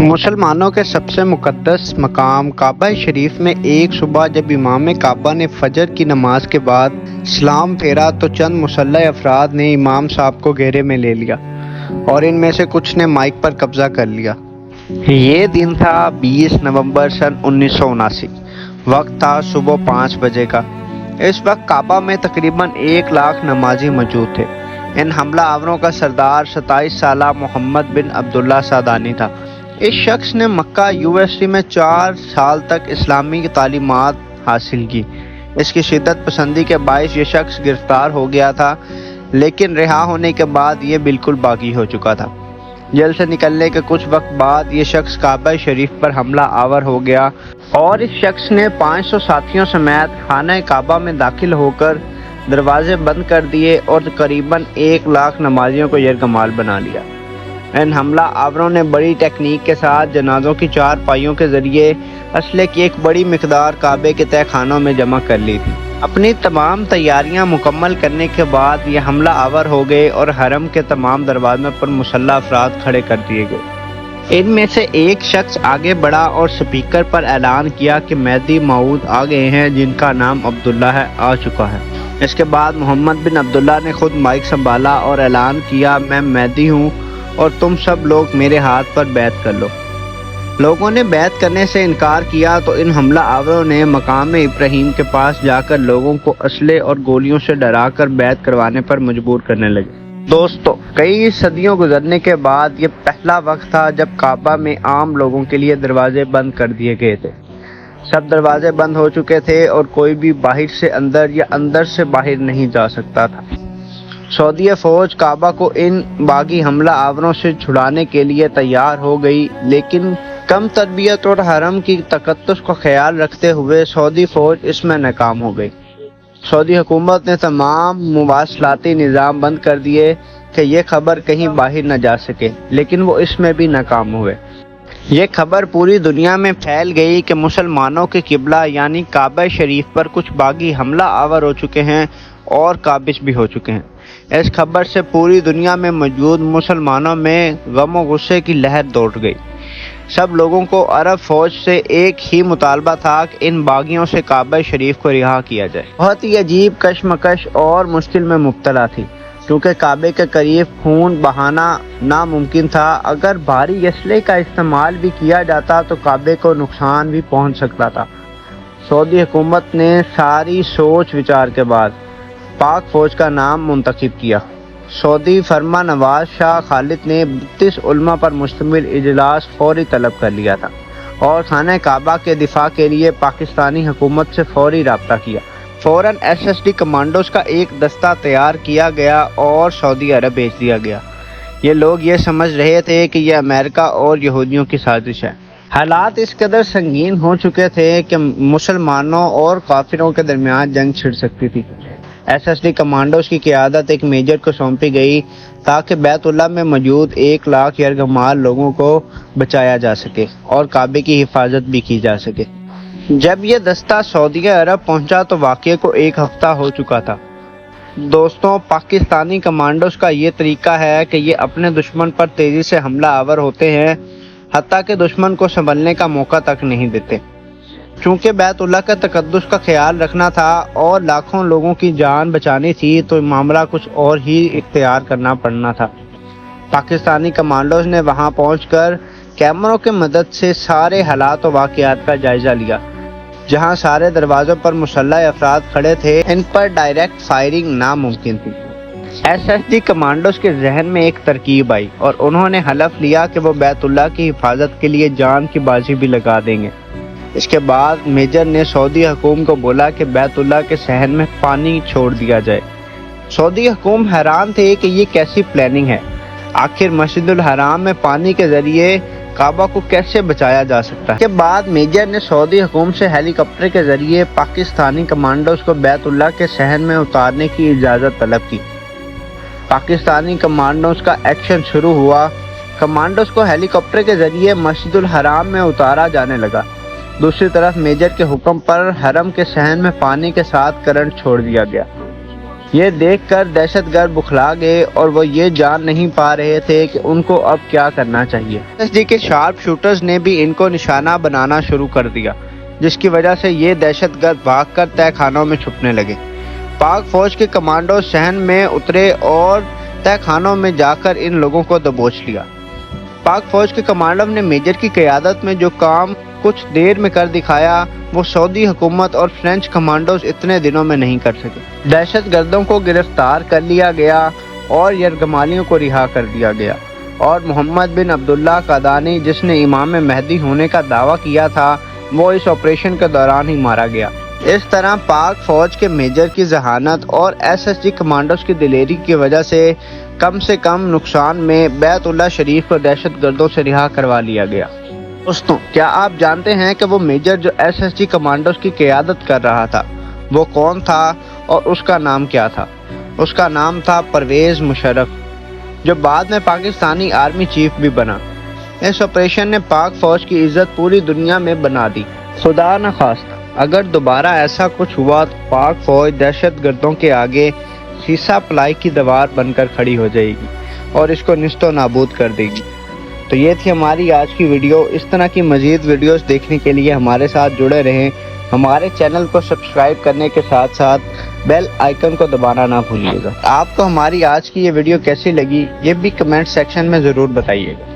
مسلمانوں کے سب سے مقدس مقام کعبہ شریف میں ایک صبح جب امام کعبہ نے فجر کی نماز کے بعد سلام پھیرا تو چند مسلح افراد نے امام صاحب کو گھیرے میں لے لیا اور ان میں سے کچھ نے مائک پر قبضہ کر لیا۔ یہ دن تھا 20 نومبر سن 1979۔ وقت تھا صبح 5 بجے کا۔ اس وقت کعبہ میں تقریباً 1 لاکھ نمازی موجود تھے۔ ان حملہ آوروں کا سردار 27 سالہ محمد بن عبداللہ سعدانی تھا۔ اس شخص نے مکہ یونیورسٹی میں 4 سال تک اسلامی تعلیمات حاصل کی۔ اس کی شدت پسندی کے باعث یہ شخص گرفتار ہو گیا تھا، لیکن رہا ہونے کے بعد یہ بالکل باغی ہو چکا تھا۔ جیل سے نکلنے کے کچھ وقت بعد یہ شخص کعبہ شریف پر حملہ آور ہو گیا اور اس شخص نے 500 ساتھیوں سمیت خانہ کعبہ میں داخل ہو کر دروازے بند کر دیے اور تقریباً 1 لاکھ نمازیوں کو یرغمال بنا لیا۔ ان حملہ آوروں نے بڑی ٹیکنیک کے ساتھ جنازوں کی 4 پائیوں کے ذریعے اسلحے کی ایک بڑی مقدار کعبے کے تہہ خانوں میں جمع کر لی تھی۔ اپنی تمام تیاریاں مکمل کرنے کے بعد یہ حملہ آور ہو گئے اور حرم کے تمام دروازوں پر مسلح افراد کھڑے کر دیے گئے۔ ان میں سے ایک شخص آگے بڑھا اور سپیکر پر اعلان کیا کہ مہدی موعود آ گئے ہیں، جن کا نام عبداللہ ہے، آ چکا ہے۔ اس کے بعد محمد بن عبداللہ نے خود مائک سنبھالا اور اعلان کیا، میں مہدی ہوں اور تم سب لوگ میرے ہاتھ پر بیعت کر لو۔ لوگوں نے بیعت کرنے سے انکار کیا تو ان حملہ آوروں نے مقام ابراہیم کے پاس جا کر لوگوں کو اسلحے اور گولیوں سے ڈرا کر بیعت کروانے پر مجبور کرنے لگے۔ دوستو، کئی صدیوں گزرنے کے بعد یہ پہلا وقت تھا جب کعبہ میں عام لوگوں کے لیے دروازے بند کر دیے گئے تھے۔ سب دروازے بند ہو چکے تھے اور کوئی بھی باہر سے اندر یا اندر سے باہر نہیں جا سکتا تھا۔ سعودی فوج کعبہ کو ان باغی حملہ آوروں سے چھڑانے کے لیے تیار ہو گئی، لیکن کم تربیت اور حرم کی تقدس کا خیال رکھتے ہوئے سعودی فوج اس میں ناکام ہو گئی۔ سعودی حکومت نے تمام مواصلاتی نظام بند کر دیے کہ یہ خبر کہیں باہر نہ جا سکے، لیکن وہ اس میں بھی ناکام ہوئے۔ یہ خبر پوری دنیا میں پھیل گئی کہ مسلمانوں کے قبلہ یعنی کعبہ شریف پر کچھ باغی حملہ آور ہو چکے ہیں اور قابض بھی ہو چکے ہیں۔ اس خبر سے پوری دنیا میں موجود مسلمانوں میں غم و غصے کی لہر دوڑ گئی۔ سب لوگوں کو عرب فوج سے ایک ہی مطالبہ تھا کہ ان باغیوں سے کعبہ شریف کو رہا کیا جائے۔ بہت ہی عجیب کشمکش اور مشکل میں مبتلا تھی، کیونکہ کعبے کے قریب خون بہانا ناممکن تھا۔ اگر بھاری اسلحے کا استعمال بھی کیا جاتا تو کعبے کو نقصان بھی پہنچ سکتا تھا۔ سعودی حکومت نے ساری سوچ وچار کے بعد پاک فوج کا نام منتخب کیا۔ سعودی فرما نواز شاہ خالد نے 32 علماء پر مشتمل اجلاس فوری طلب کر لیا تھا اور خانہ کعبہ کے دفاع کے لیے پاکستانی حکومت سے فوری رابطہ کیا۔ فوراً SSD کمانڈوز کا ایک دستہ تیار کیا گیا اور سعودی عرب بھیج دیا گیا۔ یہ لوگ یہ سمجھ رہے تھے کہ یہ امریکہ اور یہودیوں کی سازش ہے۔ حالات اس قدر سنگین ہو چکے تھے کہ مسلمانوں اور کافروں کے درمیان جنگ چھڑ سکتی تھی۔ SSD کمانڈوز کی قیادت ایک میجر کو سونپی گئی تاکہ بیت اللہ میں موجود 1 لاکھ یرغمال لوگوں کو بچایا جا سکے اور کعبے کی حفاظت بھی کی جا سکے۔ جب یہ دستہ سعودی عرب پہنچا تو واقعے کو 1 ہفتہ ہو چکا تھا۔ دوستوں، پاکستانی کمانڈوز کا یہ طریقہ ہے کہ یہ اپنے دشمن پر تیزی سے حملہ آور ہوتے ہیں، حتیٰ کہ دشمن کو سنبھلنے کا موقع تک نہیں دیتے۔ چونکہ بیت اللہ کا تقدس کا خیال رکھنا تھا اور لاکھوں لوگوں کی جان بچانی تھی تو معاملہ کچھ اور ہی اختیار کرنا پڑنا تھا۔ پاکستانی کمانڈوز نے وہاں پہنچ کر کیمروں کی مدد سے سارے حالات و واقعات کا جائزہ لیا۔ جہاں سارے دروازوں پر مسلح افراد کھڑے تھے، ان پر ڈائریکٹ فائرنگ ناممکن تھی۔ SSD کمانڈوز کے ذہن میں ایک ترکیب آئی اور انہوں نے حلف لیا کہ وہ بیت اللہ کی حفاظت کے لیے جان کی بازی بھی لگا دیں گے۔ اس کے بعد میجر نے سعودی حکومت کو بولا کہ بیت اللہ کے صحن میں پانی چھوڑ دیا جائے۔ سعودی حکومت حیران تھے کہ یہ کیسی پلاننگ ہے، آخر مسجد الحرام میں پانی کے ذریعے کعبہ کو کیسے بچایا جا سکتا ہے۔ اس کے بعد میجر نے سعودی حکومت سے ہیلی کاپٹر کے ذریعے پاکستانی کمانڈوز کو بیت اللہ کے صحن میں اتارنے کی اجازت طلب کی۔ پاکستانی کمانڈوز کا ایکشن شروع ہوا۔ کمانڈوز کو ہیلی کاپٹر کے ذریعے مسجد الحرام میں اتارا جانے لگا۔ دوسری طرف میجر کے حکم پر حرم کے صحن میں پانی کے ساتھ کرنٹ چھوڑ دیا گیا۔ یہ دیکھ کر دہشت گرد بکھلا گئے اور وہ یہ جان نہیں پا رہے تھے کہ ان کو اب کیا کرنا چاہیے۔ SSG کے شارپ شوٹرز نے بھی ان کو نشانہ بنانا شروع کر دیا، جس کی وجہ سے یہ دہشت گرد بھاگ کر تہہ خانوں میں چھپنے لگے۔ پاک فوج کے کمانڈو صحن میں اترے اور تہہ خانوں میں جا کر ان لوگوں کو دبوچ لیا۔ پاک فوج کے کمانڈو نے میجر کی قیادت میں جو کام کچھ دیر میں کر دکھایا، وہ سعودی حکومت اور فرینچ کمانڈوز اتنے دنوں میں نہیں کر سکے۔ دہشت گردوں کو گرفتار کر لیا گیا اور یرغمالیوں کو رہا کر دیا گیا، اور محمد بن عبداللہ قادانی، جس نے امام مہدی ہونے کا دعویٰ کیا تھا، وہ اس آپریشن کے دوران ہی مارا گیا۔ اس طرح پاک فوج کے میجر کی ذہانت اور SSG کمانڈوز کی دلیری کی وجہ سے کم نقصان میں بیت اللہ شریف کو دہشت گردوں سے رہا کروا لیا گیا۔ دوستوں، کیا آپ جانتے ہیں کہ وہ میجر جو SSG کمانڈوز کی قیادت کر رہا تھا وہ کون تھا اور اس کا نام کیا تھا؟ اس کا نام تھا پرویز مشرف، جو بعد میں پاکستانی آرمی چیف بھی بنا۔ اس آپریشن نے پاک فوج کی عزت پوری دنیا میں بنا دی۔ خدا نہ خواستہ اگر دوبارہ ایسا کچھ ہوا تو پاک فوج دہشت گردوں کے آگے سیسا پلائی کی دیوار بن کر کھڑی ہو جائے گی اور اس کو نیست و نابود کر دے گی۔ تو یہ تھی ہماری آج کی ویڈیو۔ اس طرح کی مزید ویڈیوز دیکھنے کے لیے ہمارے ساتھ جڑے رہیں۔ ہمارے چینل کو سبسکرائب کرنے کے ساتھ ساتھ بیل آئیکن کو دبانا نہ بھولیے گا۔ آپ کو ہماری آج کی یہ ویڈیو کیسی لگی، یہ بھی کمنٹ سیکشن میں ضرور بتائیے گا۔